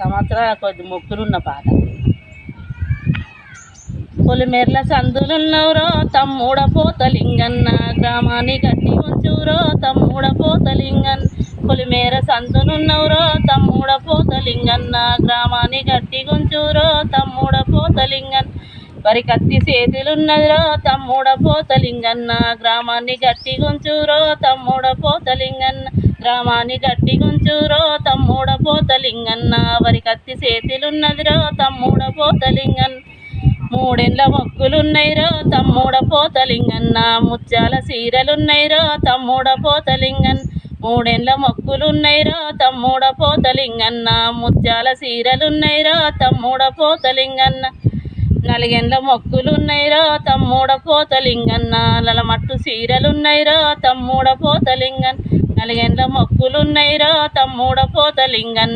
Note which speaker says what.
Speaker 1: సంవత్సరాల కొద్ది మొక్కులున్న పాట. పొలిమేర్ల సందులున్నవురో తమ్ముడ పోతలింగన్న, గ్రామాన్ని గట్టి ఉంచురో తమ్ముడ పోతలింగన్. పొలిమేర సందులున్నవురో తమ్ముడ పోతలింగన్న, గ్రామాన్ని గట్టి ఉంచురో తమ్ముడ పోతలింగన్. వరి కత్తి చేతులున్నదిరో తమ్ముడ పోతలింగన్న, గ్రామాన్ని గట్టి ఉంచురో తమ్ముడ పోతలింగన్న, గ్రామాన్ని గట్టి ఉంచురో తమ్ముడ పోతలింగన్న. వరి కత్తి చేతులున్నదిరో తమ్ముడ పోతలింగన్. మూడేండ్ల మొక్కులున్నైరో తమ్ముడ పోతలింగన్న, ముత్యాల సీరలున్నైరో తమ్ముడ పోతలింగన్. మూడేండ్ల మొక్కులున్నైరో తమ్ముడ పోతలింగన్న, ముత్యాల సీరలున్నైరో తమ్ముడ పోతలింగన్న. నలుగేండ్ల మొక్కులున్నైరో తమ్ముడ పోతలింగన్న, నలమట్టు సీరలున్నైరో తమ్ముడ పోతలింగన్. నలుగేండ్ల మొక్కులున్నైరో తమ్ముడ పోతలింగన్న.